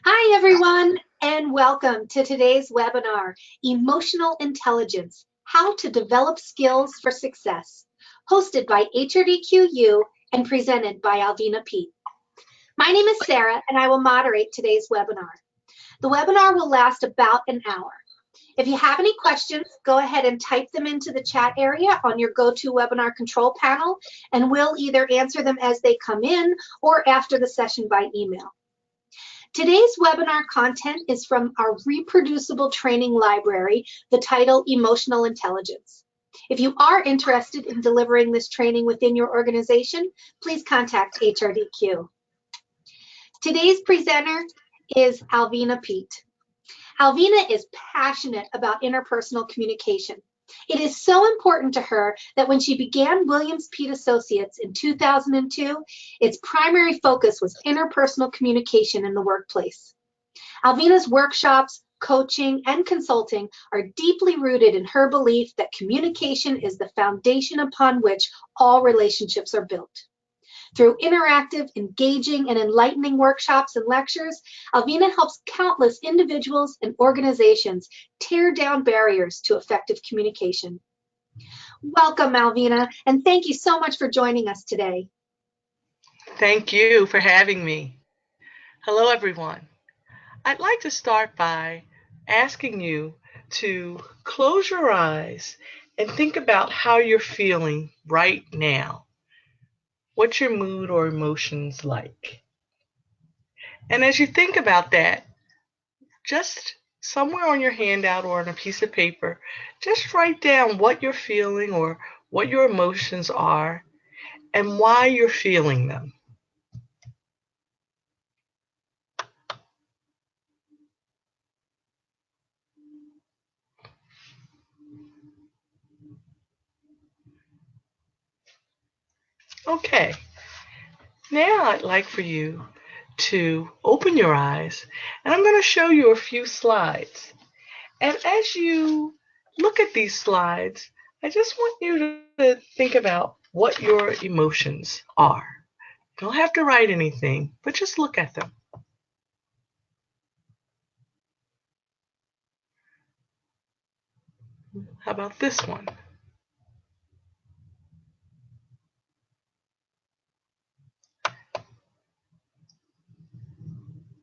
Hi, everyone, and welcome to today's webinar, Emotional Intelligence, How to Develop Skills for Success, hosted by HRDQ-U and presented by Alvina Peat. My name is Sarah, and I will moderate today's webinar. The webinar will last about an hour. If you have any questions, go ahead and type them into the chat area on your GoToWebinar control panel, and we'll either answer them as they come in or after the session by email. Today's webinar content is from our reproducible training library, the title Emotional Intelligence. If you are interested in delivering this training within your organization, please contact HRDQ. Today's presenter is Alvina Peat. Alvina is passionate about interpersonal communication. It is so important to her that when she began Williams Peat Associates in 2002, its primary focus was interpersonal communication in the workplace. Alvina's workshops, coaching, and consulting are deeply rooted in her belief that communication is the foundation upon which all relationships are built. Through interactive, engaging, and enlightening workshops and lectures, Alvina helps countless individuals and organizations tear down barriers to effective communication. Welcome, Alvina, and thank you so much for joining us today. Thank you for having me. Hello, everyone. I'd like to start by asking you to close your eyes and think about how you're feeling right now. What's your mood or emotions like? And as you think about that, just somewhere on your handout or on a piece of paper, just write down what you're feeling or what your emotions are and why you're feeling them. Okay, now I'd like for you to open your eyes, and I'm going to show you a few slides. And as you look at these slides, I just want you to think about what your emotions are. You don't have to write anything, but just look at them. How about this one?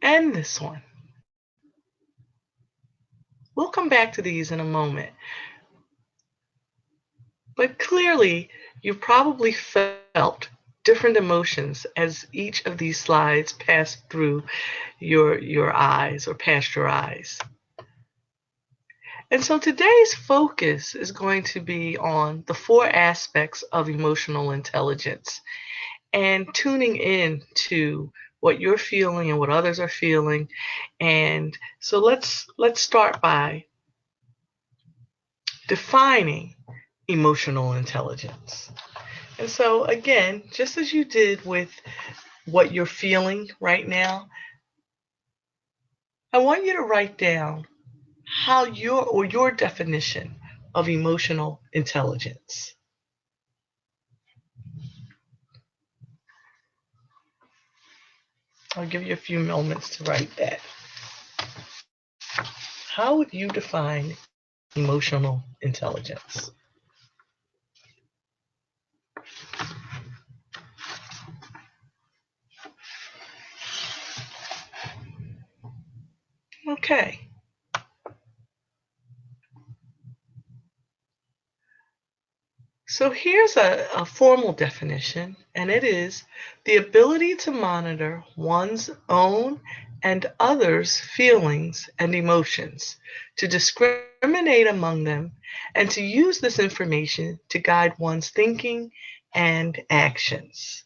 And this one. We'll come back to these in a moment. But clearly, you probably felt different emotions as each of these slides passed through your eyes or past your eyes. And so today's focus is going to be on the 4 aspects of emotional intelligence and tuning in to what you're feeling and what others are feeling. And so let's start by defining emotional intelligence. And so again, just as you did with what you're feeling right now, I want you to write down how your definition of emotional intelligence. I'll give you a few moments to write that. How would you define emotional intelligence? Okay. So here's a formal definition, and it is the ability to monitor one's own and others' feelings and emotions, to discriminate among them, and to use this information to guide one's thinking and actions.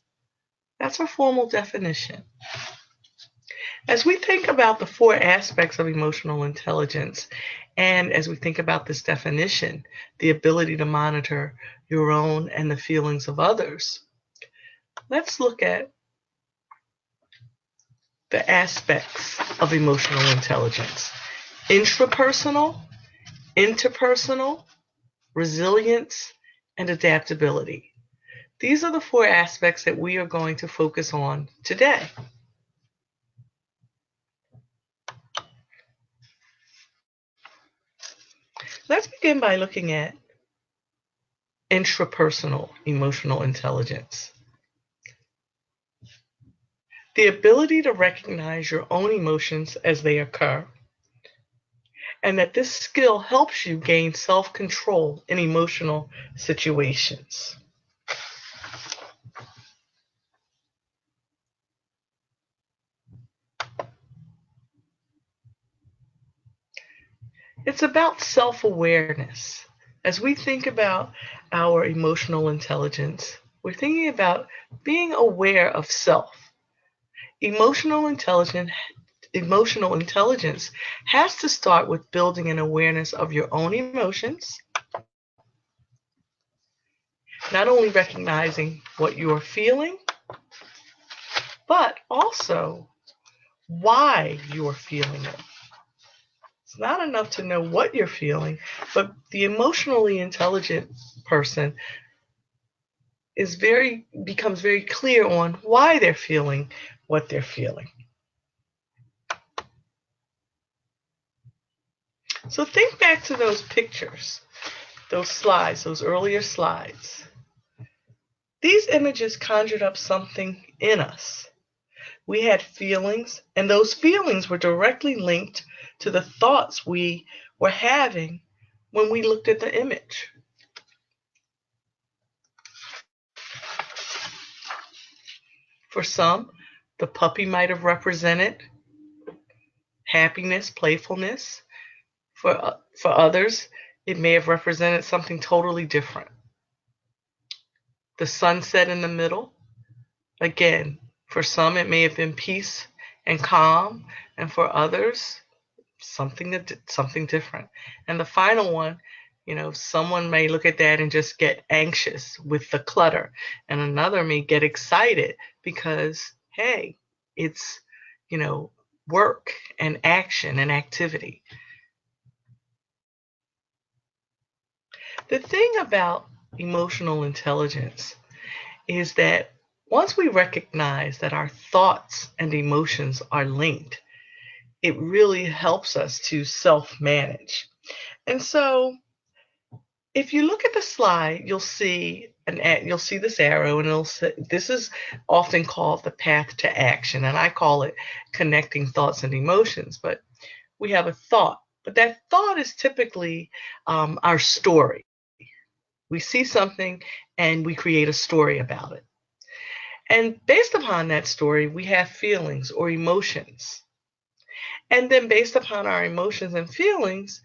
That's a formal definition. As we think about the 4 aspects of emotional intelligence, and as we think about this definition, the ability to monitor your own and the feelings of others, let's look at the aspects of emotional intelligence: intrapersonal, interpersonal, resilience, and adaptability. These are the 4 aspects that we are going to focus on today. Let's begin by looking at intrapersonal emotional intelligence. The ability to recognize your own emotions as they occur, and that this skill helps you gain self-control in emotional situations. It's about self-awareness. As we think about our emotional intelligence, we're thinking about being aware of self. Emotional intelligence Emotional intelligence has to start with building an awareness of your own emotions, not only recognizing what you are feeling, but also why you are feeling it. It's not enough to know what you're feeling, but the emotionally intelligent person becomes very clear on why they're feeling what they're feeling. So think back to those pictures, those slides, those earlier slides. These images conjured up something in us. We had feelings, and those feelings were directly linked to the thoughts we were having when we looked at the image. For some, the puppy might have represented happiness, playfulness. For others, it may have represented something totally different. The sunset in the middle, again, for some it may have been peace and calm, and for others, something different. And the final one, someone may look at that and just get anxious with the clutter, and another may get excited because, hey, it's, work and action and activity. The thing about emotional intelligence is that once we recognize that our thoughts and emotions are linked, it really helps us to self-manage. And so if you look at the slide, you'll see this arrow, and it'll say, this is often called the path to action, and I call it connecting thoughts and emotions. But we have a thought, but that thought is typically our story. We see something and we create a story about it. And based upon that story, we have feelings or emotions. And then based upon our emotions and feelings,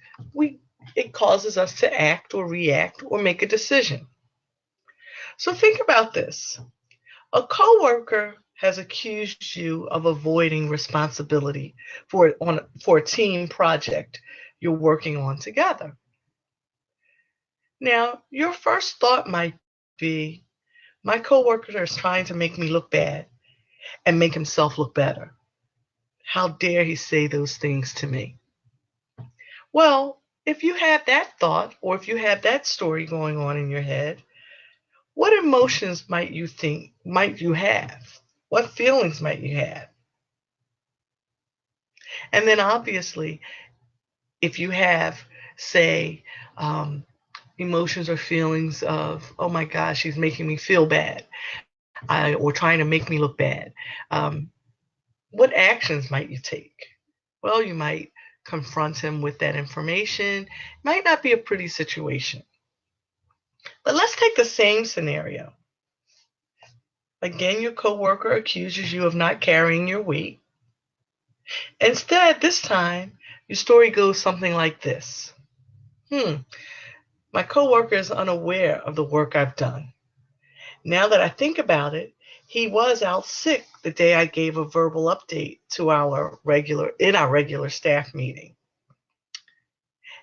it causes us to act or react or make a decision. So think about this. A coworker has accused you of avoiding responsibility for a team project you're working on together. Now, your first thought might be, my coworker is trying to make me look bad and make himself look better. How dare he say those things to me? Well, if you have that thought, or if you have that story going on in your head, what emotions might you have? What feelings might you have? And then obviously, if you have, say, emotions or feelings of, oh my gosh, she's making me feel bad, or trying to make me look bad, what actions might you take? Well, you might confront him with that information. It might not be a pretty situation. But let's take the same scenario. Again, your coworker accuses you of not carrying your weight. Instead, this time, your story goes something like this. My coworker is unaware of the work I've done. Now that I think about it, he was out sick the day I gave a verbal update to our regular staff meeting.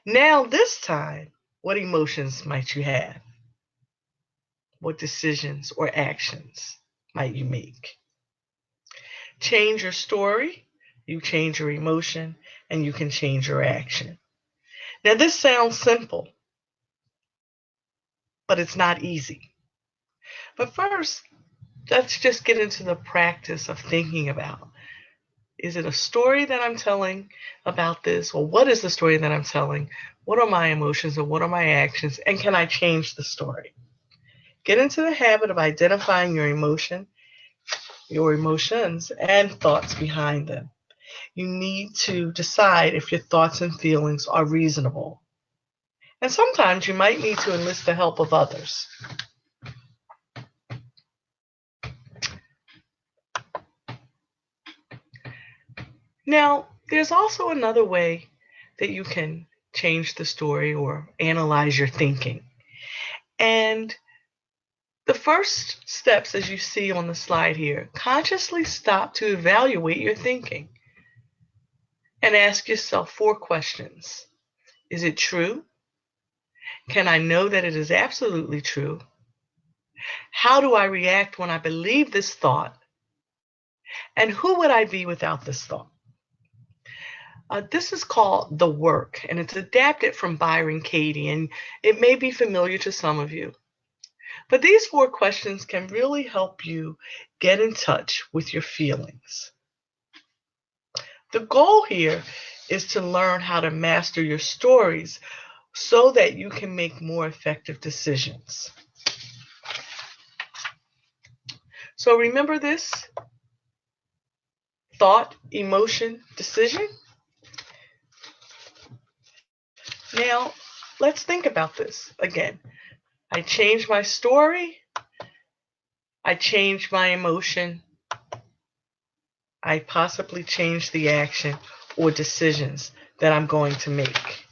Now this time, what emotions might you have? What decisions or actions might you make? Change your story, you change your emotion, and you can change your action. Now this sounds simple, but it's not easy. But first, let's just get into the practice of thinking about Is it a story that I'm telling about this? Or what is the story that I'm telling? What are my emotions and what are my actions? And can I change the story? Get into the habit of identifying your emotions, and thoughts behind them. You need to decide if your thoughts and feelings are reasonable. And sometimes you might need to enlist the help of others. Now, there's also another way that you can change the story or analyze your thinking. And the first steps, as you see on the slide here, consciously stop to evaluate your thinking and ask yourself 4 questions. Is it true? Can I know that it is absolutely true? How do I react when I believe this thought? And who would I be without this thought? This is called The Work, and it's adapted from Byron Katie, and it may be familiar to some of you. But these 4 questions can really help you get in touch with your feelings. The goal here is to learn how to master your stories so that you can make more effective decisions. So remember this: thought, emotion, decision. Now, let's think about this again. I change my story, I change my emotion, I possibly change the action or decisions that I'm going to make.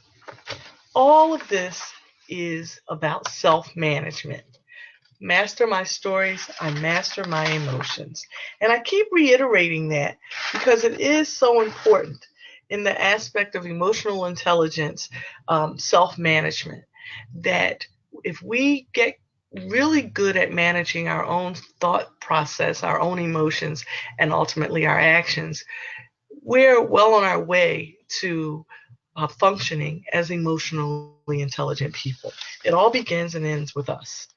All of this is about self-management. Master my stories, I master my emotions. And I keep reiterating that because it is so important in the aspect of emotional intelligence, self-management, that if we get really good at managing our own thought process, our own emotions, and ultimately our actions, we're well on our way to functioning as emotionally intelligent people. It all begins and ends with us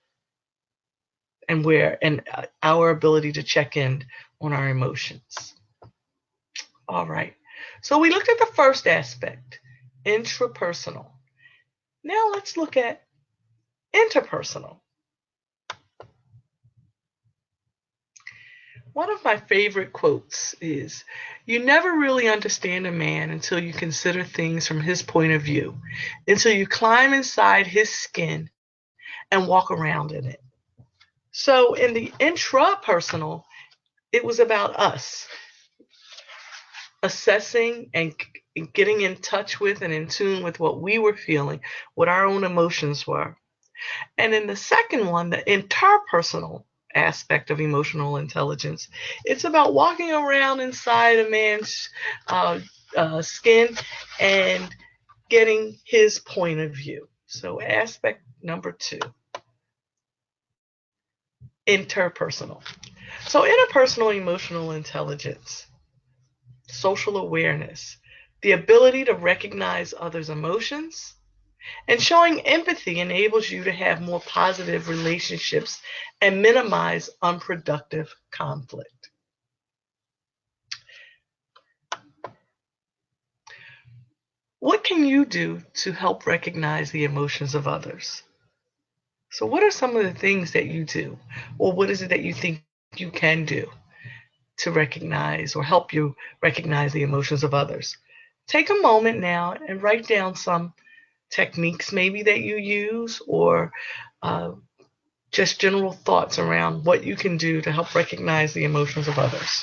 and our ability to check in on our emotions. All right. So we looked at the first aspect, intrapersonal. Now let's look at interpersonal. One of my favorite quotes is, "You never really understand a man until you consider things from his point of view, until you climb inside his skin and walk around in it." So in the intrapersonal, it was about us assessing and getting in touch with and in tune with what we were feeling, what our own emotions were. And in the second one, the interpersonal aspect of emotional intelligence, it's about walking around inside a man's skin and getting his point of view. So aspect number 2, interpersonal. So interpersonal emotional intelligence, social awareness, the ability to recognize others' emotions, and showing empathy enables you to have more positive relationships and minimize unproductive conflict. What can you do to help recognize the emotions of others? So what are some of the things that you do? Or what is it that you think you can do to recognize or help you recognize the emotions of others? Take a moment now and write down some techniques maybe that you use, or just general thoughts around what you can do to help recognize the emotions of others.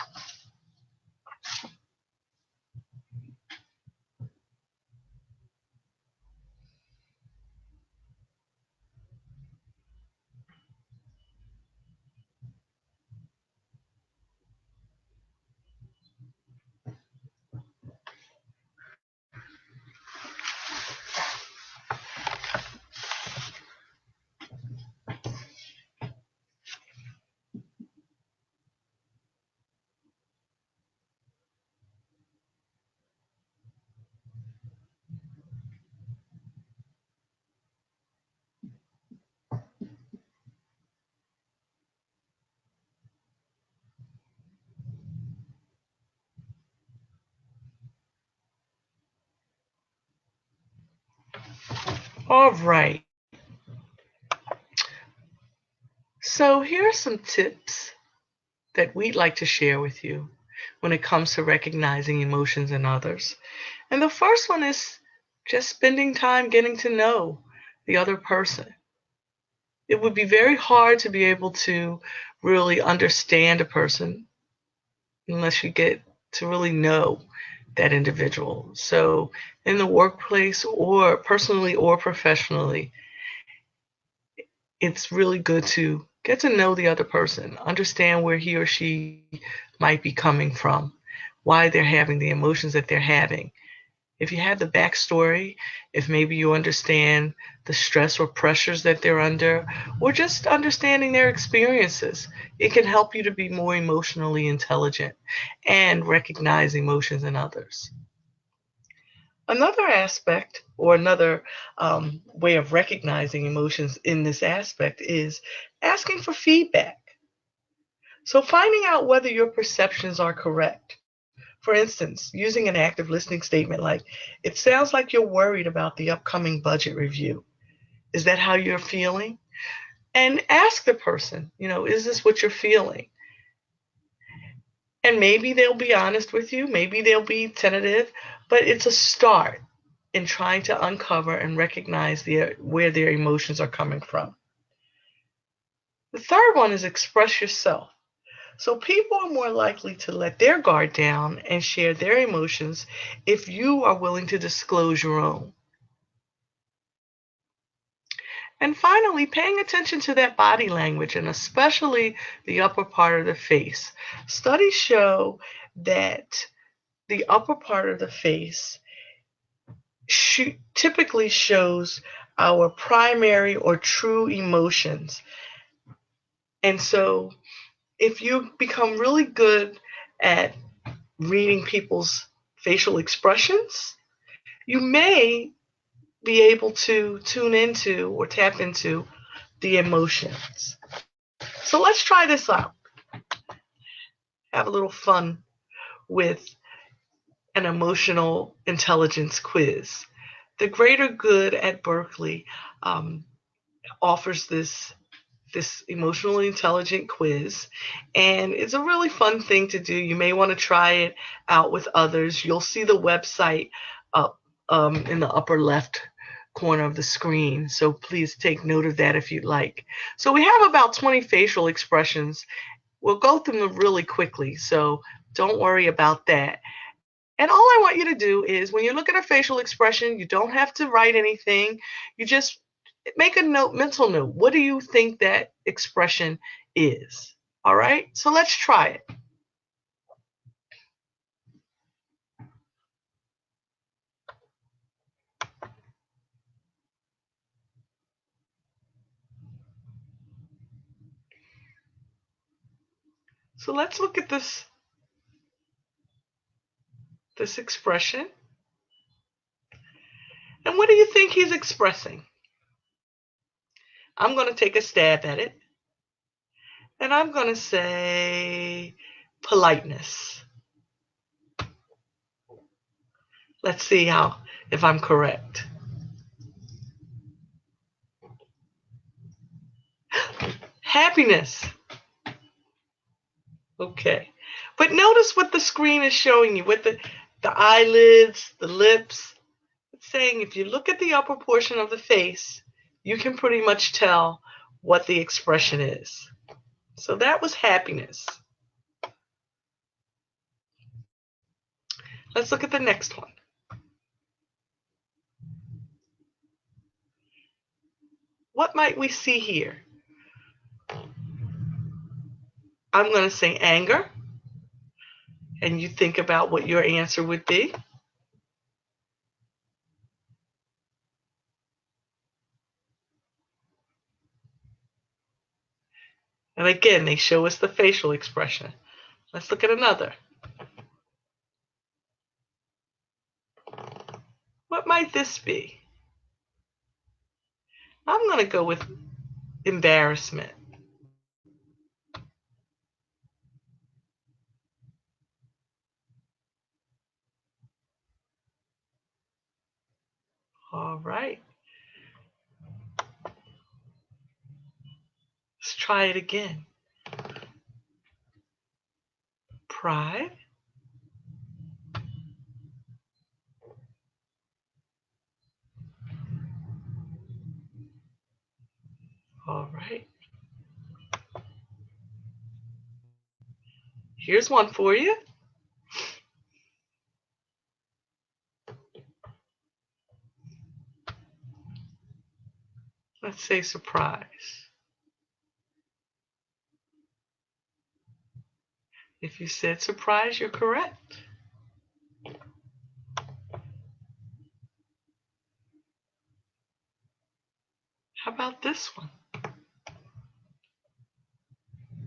All right. So here are some tips that we'd like to share with you when it comes to recognizing emotions in others. And the first one is just spending time getting to know the other person. It would be very hard to be able to really understand a person unless you get to really know that individual. So, in the workplace or personally or professionally, it's really good to get to know the other person, understand where he or she might be coming from, why they're having the emotions that they're having. If you have the backstory, if maybe you understand the stress or pressures that they're under, or just understanding their experiences, it can help you to be more emotionally intelligent and recognize emotions in others. Another aspect, or another way of recognizing emotions in this aspect, is asking for feedback. So, finding out whether your perceptions are correct. For instance, using an active listening statement like, "It sounds like you're worried about the upcoming budget review. Is that how you're feeling?" And ask the person, is this what you're feeling? And maybe they'll be honest with you, maybe they'll be tentative, but it's a start in trying to uncover and recognize where their emotions are coming from. The third one is express yourself. So people are more likely to let their guard down and share their emotions if you are willing to disclose your own. And finally, paying attention to that body language and especially the upper part of the face. Studies show that the upper part of the face typically shows our primary or true emotions. And so if you become really good at reading people's facial expressions, you may be able to tune into or tap into the emotions. So let's try this out. Have a little fun with an emotional intelligence quiz. The Greater Good at Berkeley offers this emotionally intelligent quiz, and it's a really fun thing to do. You may want to try it out with others. You'll see the website up in the upper left corner of the screen, so please take note of that if you'd like. So we have about 20 facial expressions. We'll go through them really quickly, so don't worry about that. And all I want you to do is when you look at a facial expression, you don't have to write anything. You just make a mental note. What do you think that expression is? All right, so let's try it. So let's look at this expression. And what do you think he's expressing? I'm going to take a stab at it. And I'm going to say politeness. Let's see if I'm correct. Happiness. Okay. But notice what the screen is showing you with the eyelids, the lips. It's saying if you look at the upper portion of the face, you can pretty much tell what the expression is. So that was happiness. Let's look at the next one. What might we see here? I'm going to say anger, and you think about what your answer would be. And again, they show us the facial expression. Let's look at another. What might this be? I'm going to go with embarrassment. All right. try it again. Pride. All right. Here's one for you. Let's say surprise. If you said surprise, you're correct. How about this one?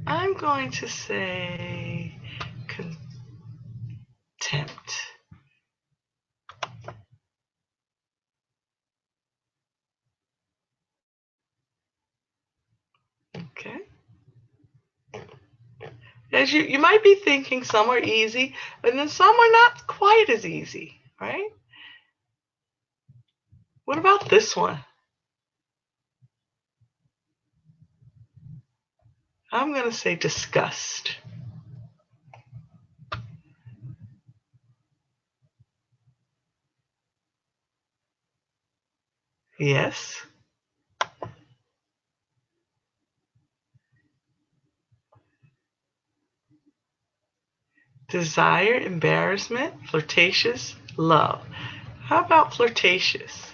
I'm going to say contempt. Okay. As you might be thinking some are easy, and then some are not quite as easy, right? What about this one? I'm going to say disgust. Yes. Desire, embarrassment, flirtatious, love. How about flirtatious?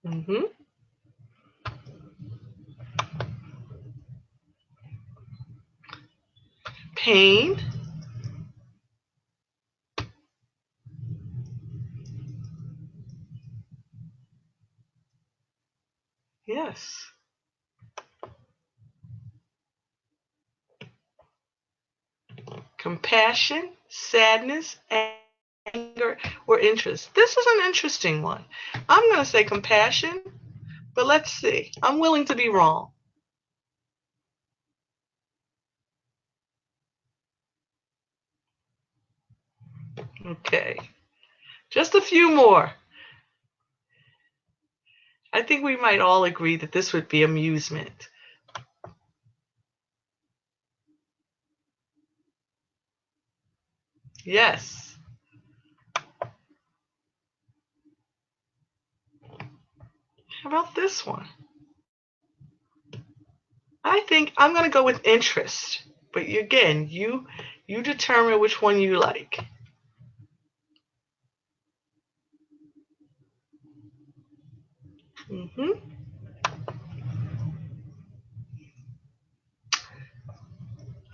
Mm-hmm. Pain. Yes. Compassion, sadness, anger, or interest. This is an interesting one. I'm going to say compassion, but let's see. I'm willing to be wrong. Okay. Just a few more. I think we might all agree that this would be amusement. Yes. How about this one? I think I'm going to go with interest. But again, you determine which one you like. Mm-hmm.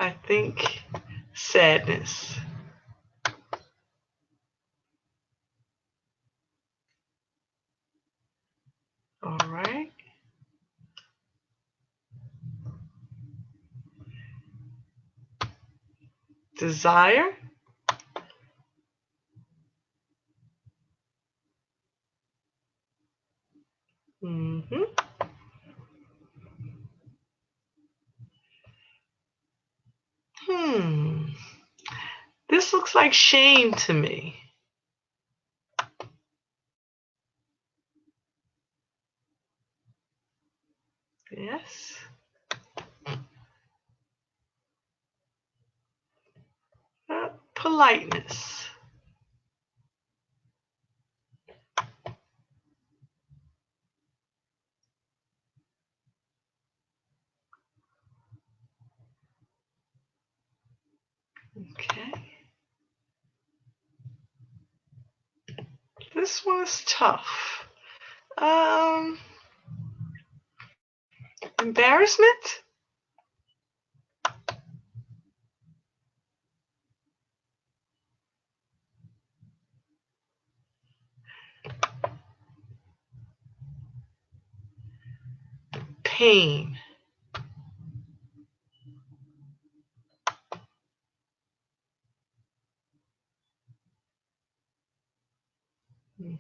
I think sadness. All right. Desire. Mm-hmm. Hmm. This looks like shame to me. Yes. Politeness. Okay. This one is tough. Um, Embarrassment? Pain.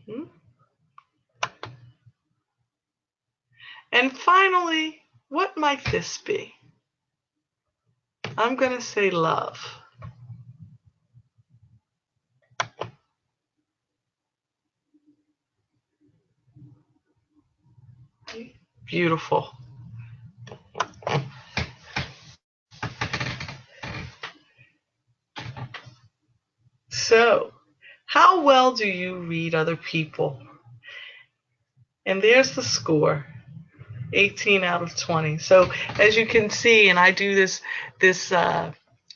Hmm. And finally, what might this be? I'm going to say love. Beautiful. So, how well do you read other people? And there's the score. 18 out of 20. So as you can see, and I do this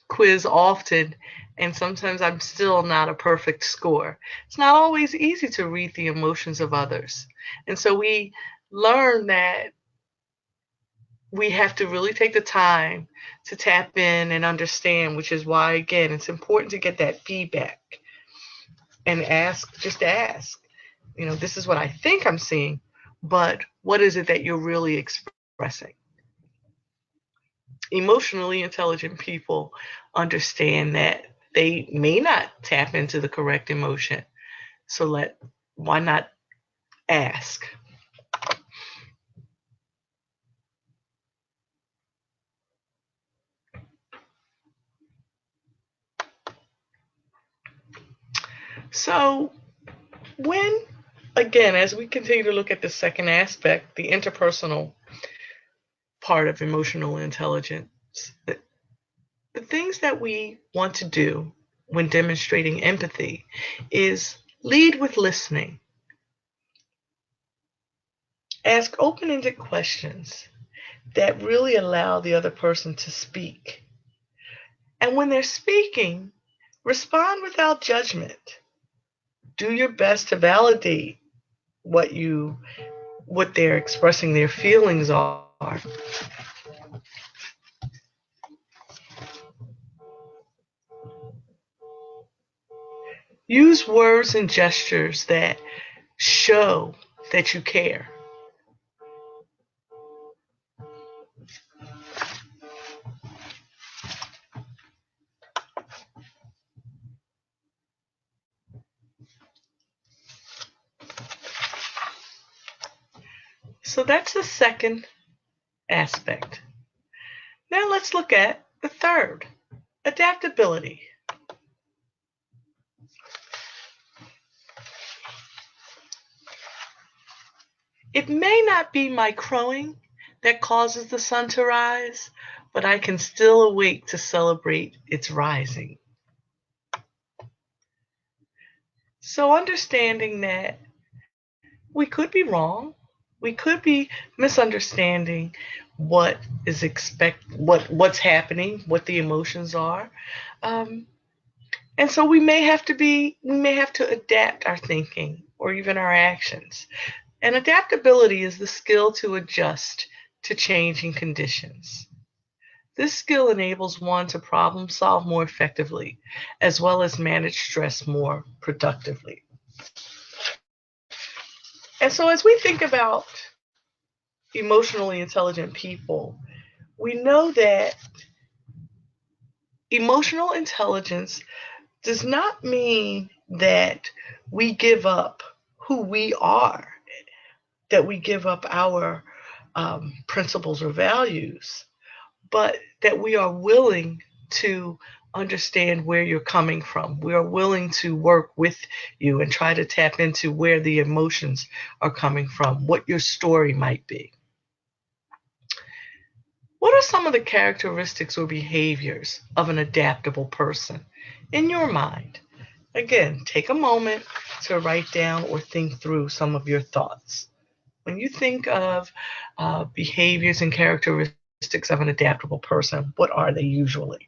quiz often, and sometimes I'm still not a perfect score. It's not always easy to read the emotions of others. And so we learn that we have to really take the time to tap in and understand, which is why, again, it's important to get that feedback and just ask, this is what I think I'm seeing, but what is it that you're really expressing? Emotionally intelligent people understand that they may not tap into the correct emotion. So why not ask? So when, again, as we continue to look at the second aspect, the interpersonal part of emotional intelligence, the things that we want to do when demonstrating empathy is lead with listening. Ask open-ended questions that really allow the other person to speak. And when they're speaking, respond without judgment. Do your best to validate what they're expressing their feelings are. Use words and gestures that show that you care. So that's the second aspect. Now let's look at the third, adaptability. It may not be my crowing that causes the sun to rise, but I can still awake to celebrate its rising. So understanding that we could be wrong, we could be misunderstanding what's happening, what the emotions are, and so we may have to adapt our thinking or even our actions. And adaptability is the skill to adjust to changing conditions. This skill enables one to problem solve more effectively, as well as manage stress more productively. And so as we think about emotionally intelligent people, we know that emotional intelligence does not mean that we give up who we are, that we give up our principles or values, but that we are willing to understand where you're coming from. We are willing to work with you and try to tap into where the emotions are coming from, what your story might be. What are some of the characteristics or behaviors of an adaptable person in your mind? Again, take a moment to write down or think through some of your thoughts. When you think of behaviors and characteristics of an adaptable person, what are they usually?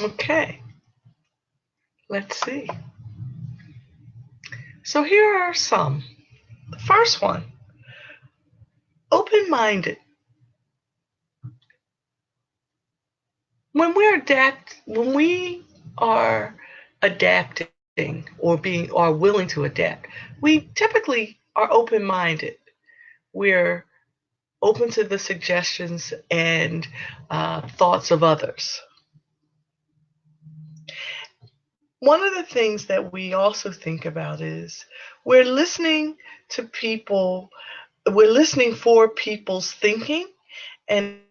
Okay, let's see. So here are some. The first one, open-minded. When we are adapting or willing to adapt, we typically are open-minded. We're open to the suggestions and thoughts of others. One of the things that we also think about is we're listening to people, we're listening for people's thinking, and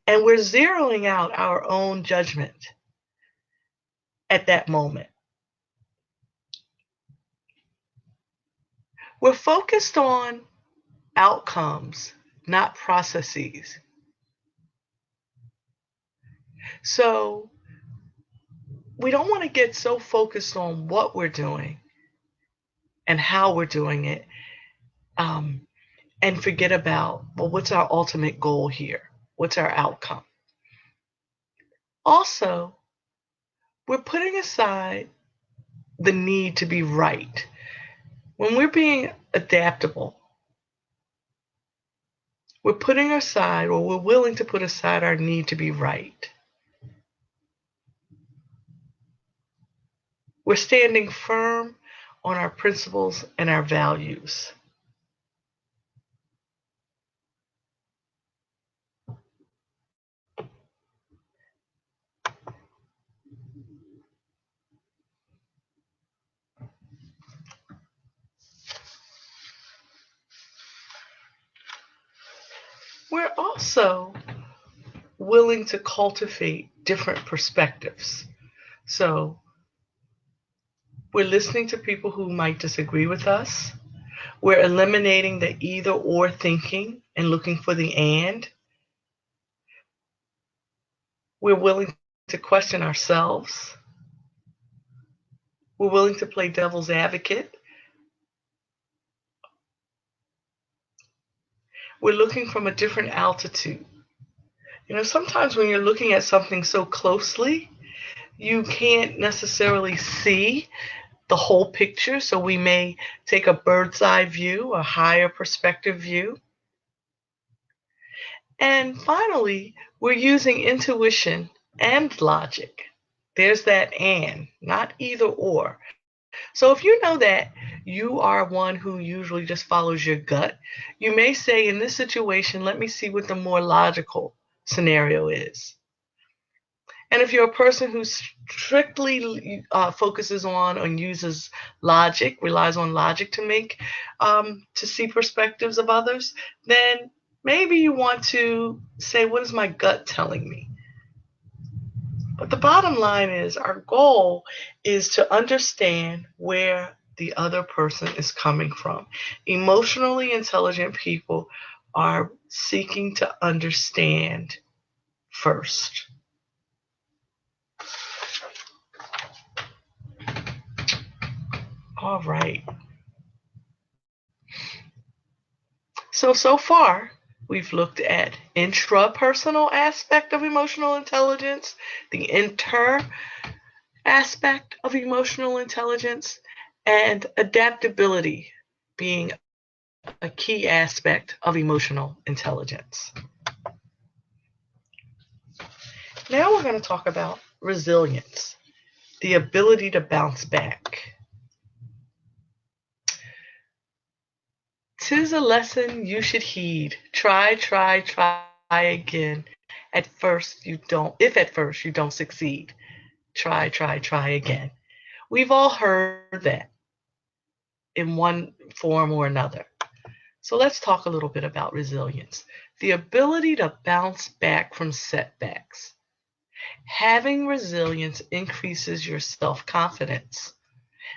and we're zeroing out our own judgment at that moment. We're focused on outcomes, not processes. So we don't want to get so focused on what we're doing and how we're doing it, um, and forget about, well, what's our ultimate goal here? What's our outcome? Also, we're putting aside the need to be right. When we're being adaptable, we're putting aside, or we're willing to put aside, our need to be right. We're standing firm on our principles and our values. We're also willing to cultivate different perspectives. So we're listening to people who might disagree with us. We're eliminating the either or thinking and looking for the and. We're willing to question ourselves. We're willing to play devil's advocate. We're looking from a different altitude. Sometimes when you're looking at something so closely, you can't necessarily see the whole picture. So we may take a bird's eye view, a higher perspective view. And finally, we're using intuition and logic. There's that and, not either or. So if you know that you are one who usually just follows your gut, you may say, in this situation, let me see what the more logical scenario is. And if you're a person who strictly focuses on and uses logic, relies on logic to to see perspectives of others, then maybe you want to say, what is my gut telling me? But the bottom line is, our goal is to understand where the other person is coming from. Emotionally intelligent people are seeking to understand first. All right. So far, we've looked at intrapersonal aspect of emotional intelligence, the inter aspect of emotional intelligence, and adaptability being a key aspect of emotional intelligence. Now we're going to talk about resilience, the ability to bounce back. 'Tis a lesson you should heed. Try again. At first you don't, if at first you don't succeed. Try again. We've all heard that in one form or another. So let's talk a little bit about resilience. The ability to bounce back from setbacks. Having resilience increases your self-confidence,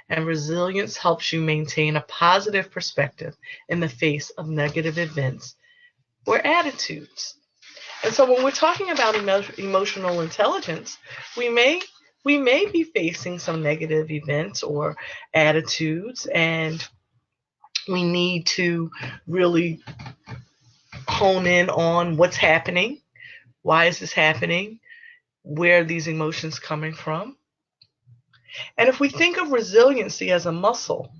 and resilience helps you maintain a positive perspective in the face of negative events or attitudes. And so when we're talking about emotional intelligence, we may be facing some negative events or attitudes, and we need to really hone in on what's happening. Why is this happening? Where are these emotions coming from? And if we think of resiliency as a muscle,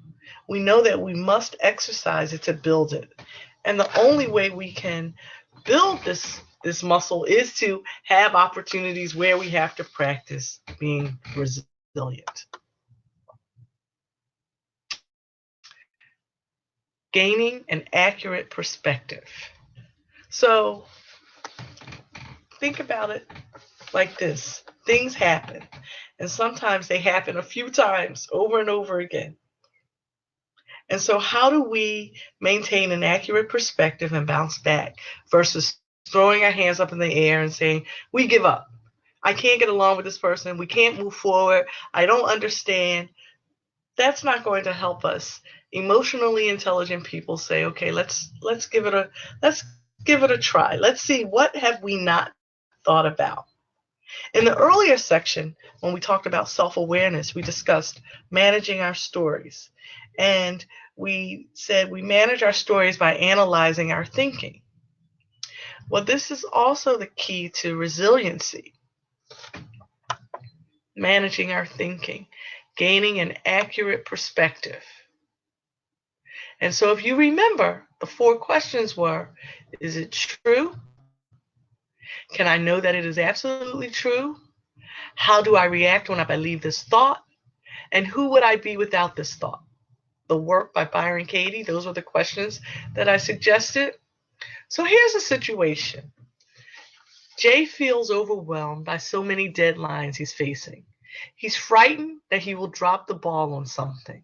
we know that we must exercise it to build it. And the only way we can build this muscle is to have opportunities where we have to practice being resilient. Gaining an accurate perspective. So think about it like this. Things happen. And sometimes they happen a few times over and over again. And so, how do we maintain an accurate perspective and bounce back versus throwing our hands up in the air and saying, we give up? I can't get along with this person. We can't move forward. I don't understand. That's not going to help us. Emotionally intelligent people say, okay, let's give it a try. Let's see, what have we not thought about. In the earlier section, when we talked about self-awareness, we discussed managing our stories. And we said we manage our stories by analyzing our thinking. Well, this is also the key to resiliency, managing our thinking, gaining an accurate perspective. And so if you remember, the 4 questions were, is it true? Can I know that it is absolutely true? How do I react when I believe this thought? And who would I be without this thought? The Work by Byron Katie, those were the questions that I suggested. So here's a situation. Jay feels overwhelmed by so many deadlines he's facing. He's frightened that he will drop the ball on something.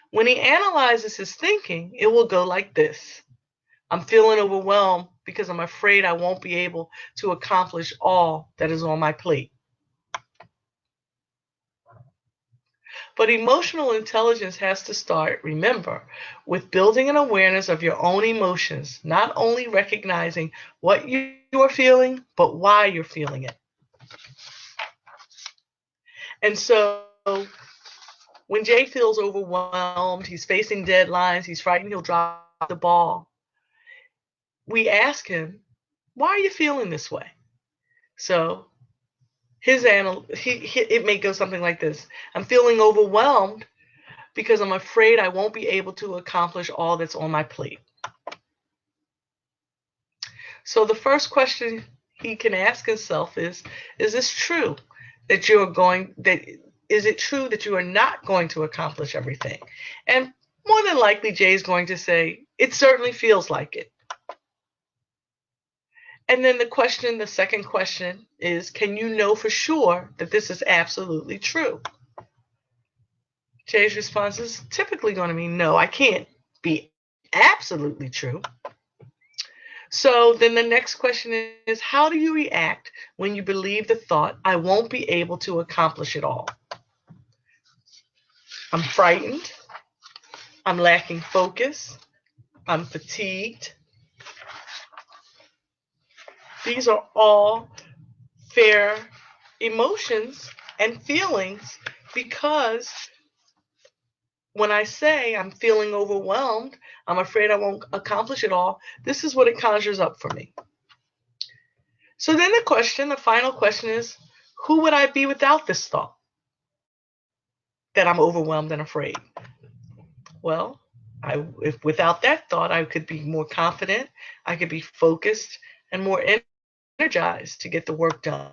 When he analyzes his thinking, it will go like this. I'm feeling overwhelmed because I'm afraid I won't be able to accomplish all that is on my plate. But emotional intelligence has to start, remember, with building an awareness of your own emotions, not only recognizing what you are feeling, but why you're feeling it. And so when Jay feels overwhelmed, he's facing deadlines, he's frightened he'll drop the ball, we ask him, why are you feeling this way? So it may go something like this. I'm feeling overwhelmed because I'm afraid I won't be able to accomplish all that's on my plate. So the first question he can ask himself is this true that is it true that you are not going to accomplish everything? And more than likely Jay's going to say, it certainly feels like it. And then the second question is, can you know for sure that this is absolutely true? Jay's response is typically going to be, no, I can't be absolutely true. So then the next question is, how do you react when you believe the thought, I won't be able to accomplish it all? I'm frightened. I'm lacking focus. I'm fatigued. These are all fair emotions and feelings, because when I say I'm feeling overwhelmed, I'm afraid I won't accomplish it all, this is what it conjures up for me. So then the final question is, who would I be without this thought that I'm overwhelmed and afraid? Well, if without that thought, I could be more confident, I could be focused and more energized to get the work done.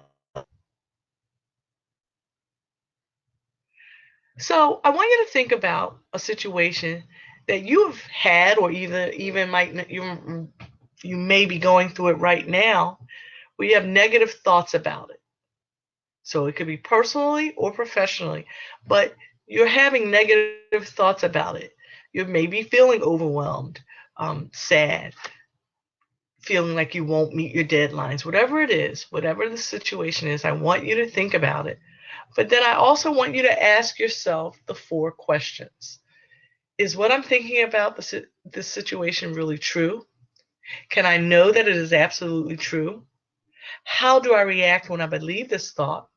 So I want you to think about a situation that you've had, or you may be going through it right now, where you have negative thoughts about it. So it could be personally or professionally, but you're having negative thoughts about it. You may be feeling overwhelmed, sad, feeling like you won't meet your deadlines, whatever it is, whatever the situation is, I want you to think about it. But then I also want you to ask yourself the 4 questions. Is what I'm thinking about this situation really true? Can I know that it is absolutely true? How do I react when I believe this thought?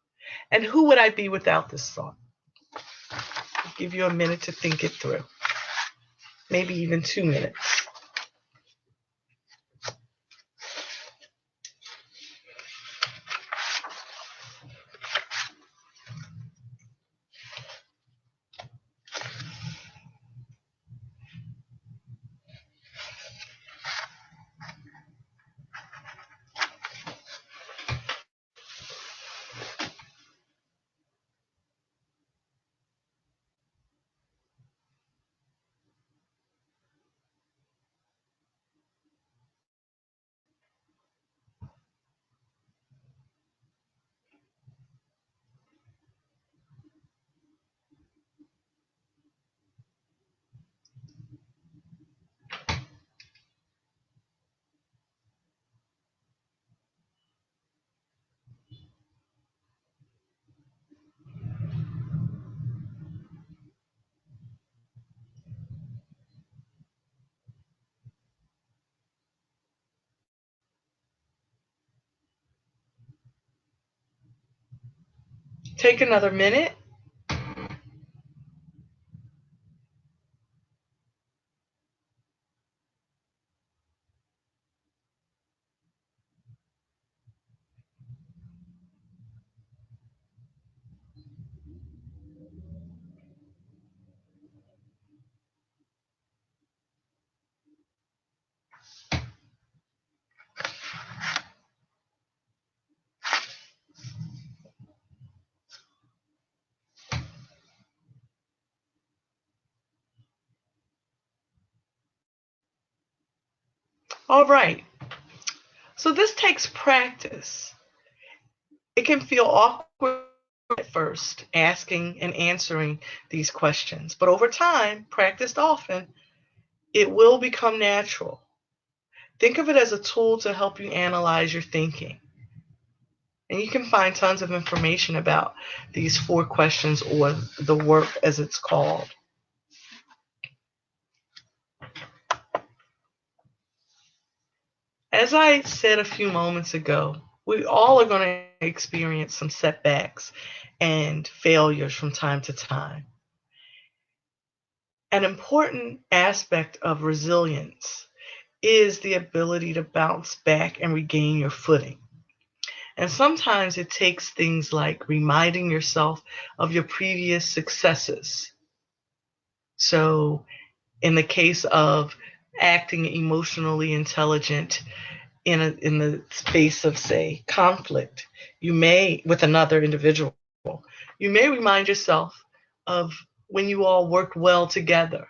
And who would I be without this thought? I'll give you a minute to think it through. Maybe even 2 minutes. Take another minute. All right. So this takes practice. It can feel awkward at first, asking and answering these questions, but over time, practiced often, it will become natural. Think of it as a tool to help you analyze your thinking. And you can find tons of information about these 4 questions, or the work as it's called. As I said a few moments ago, we all are going to experience some setbacks and failures from time to time. An important aspect of resilience is the ability to bounce back and regain your footing. And sometimes it takes things like reminding yourself of your previous successes. So, in the case of acting emotionally intelligent in the space of, say, conflict, you may, with another individual, you may remind yourself of when you all worked well together,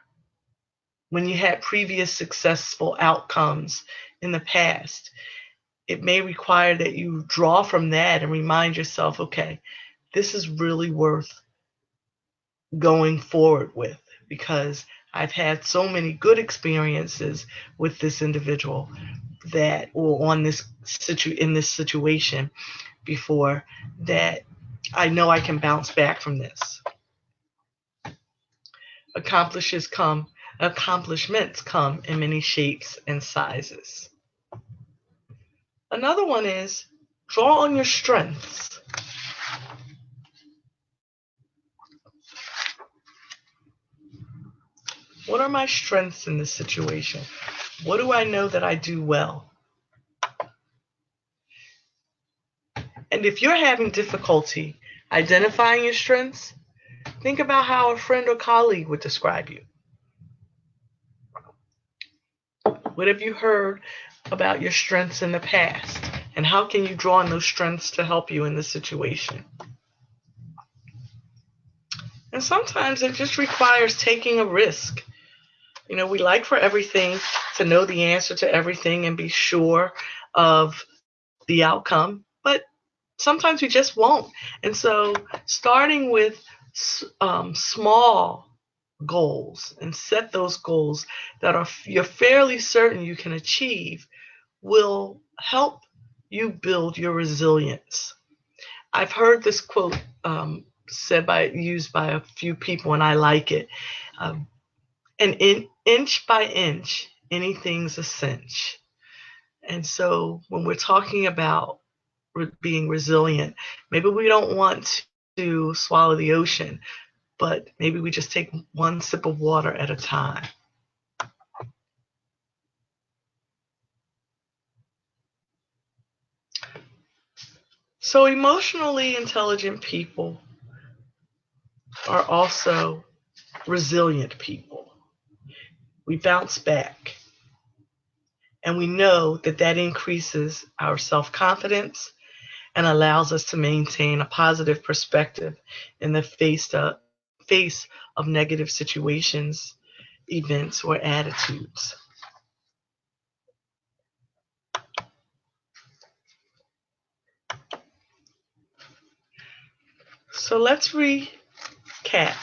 when you had previous successful outcomes in the past. It may require that you draw from that and remind yourself, okay, this is really worth going forward with, because I've had so many good experiences with this individual that, or on this in this situation before, that I know I can bounce back from this. Accomplishments come in many shapes and sizes. Another one is draw on your strengths. What are my strengths in this situation? What do I know that I do well? And if you're having difficulty identifying your strengths, think about how a friend or colleague would describe you. What have you heard about your strengths in the past? And how can you draw on those strengths to help you in this situation? And sometimes it just requires taking a risk. You know, we like for everything to know the answer to everything and be sure of the outcome, but sometimes we just won't. And so starting with small goals, and set those goals that are you're fairly certain you can achieve, will help you build your resilience. I've heard this quote used by a few people, and I like it. And inch by inch, anything's a cinch. And so when we're talking about being resilient, maybe we don't want to swallow the ocean, but maybe we just take one sip of water at a time. So emotionally intelligent people are also resilient people. We bounce back, and we know that that increases our self-confidence and allows us to maintain a positive perspective in the face of negative situations, events, or attitudes. So let's recap.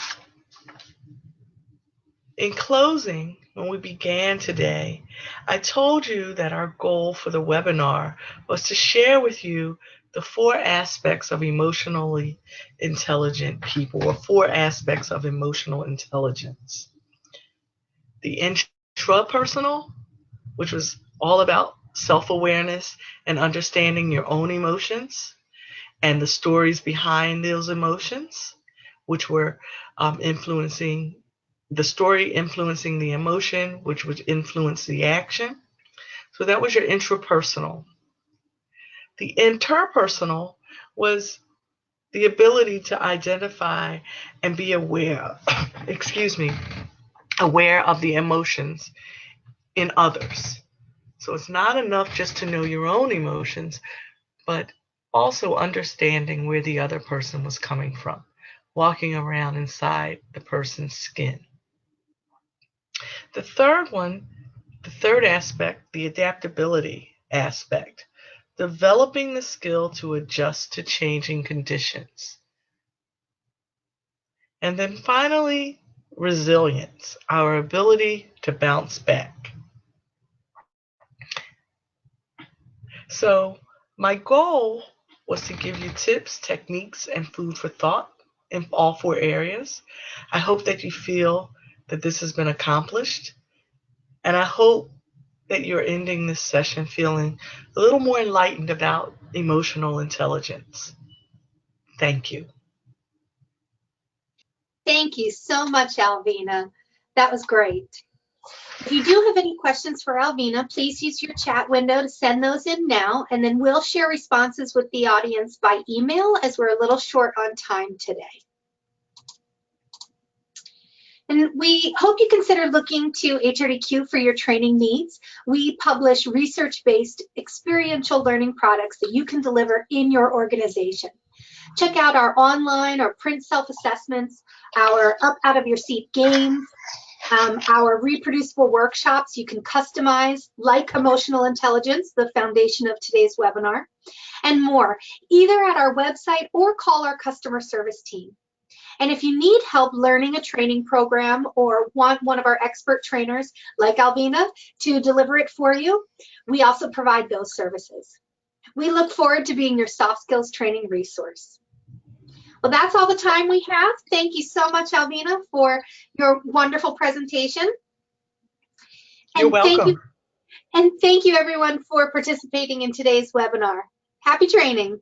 In closing, when we began today, I told you that our goal for the webinar was to share with you the 4 aspects of emotionally intelligent people, or 4 aspects of emotional intelligence. The intrapersonal, which was all about self-awareness and understanding your own emotions. and the stories behind those emotions, which were influencing the story, influencing the emotion, which would influence the action. So that was your intrapersonal. The interpersonal was the ability to identify and be aware, excuse me, aware of the emotions in others. So it's not enough just to know your own emotions, but also understanding where the other person was coming from, walking around inside the person's skin. The third one, the third aspect, the adaptability aspect, developing the skill to adjust to changing conditions. And then finally, resilience, our ability to bounce back. So, my goal was to give you tips, techniques, and food for thought in all four areas. I hope that you feel that this has been accomplished, and I hope that you're ending this session feeling a little more enlightened about emotional intelligence. Thank you. Thank you so much, Alvina. That was great. If you do have any questions for Alvina, please use your chat window to send those in now, and then we'll share responses with the audience by email as we're a little short on time today. And we hope you consider looking to HRDQ for your training needs. We publish research-based experiential learning products that you can deliver in your organization. Check out our online or print self-assessments, our up out of your seat games, our reproducible workshops you can customize, like emotional intelligence, the foundation of today's webinar, and more, either at our website or call our customer service team. And if you need help learning a training program or want one of our expert trainers like Alvina to deliver it for you, we also provide those services. We look forward to being your soft skills training resource. Well, that's all the time we have. Thank you so much, Alvina, for your wonderful presentation. You're welcome. And thank you, everyone, for participating in today's webinar. Happy training.